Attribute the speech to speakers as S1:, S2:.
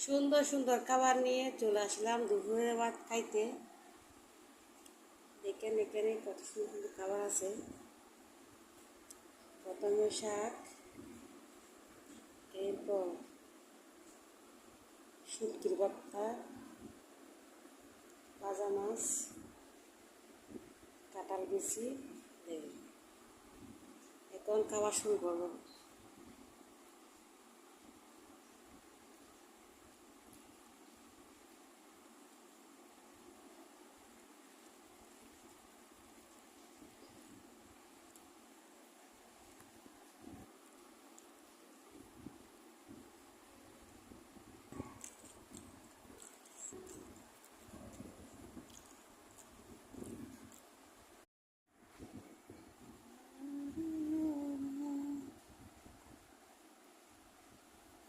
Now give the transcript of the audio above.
S1: সুন্দর সুন্দর খাবার নিয়ে চলে আসলাম দুপুরের ভাত খাইতে। দেখেন এখানে কত সুন্দর সুন্দর খাবার আছে। প্রথমে শাক, এরপর শুটকির ভর্তা, ভাজা মাছ, কাঁঠাল বিচি। এখন খাওয়া শুরু করবো।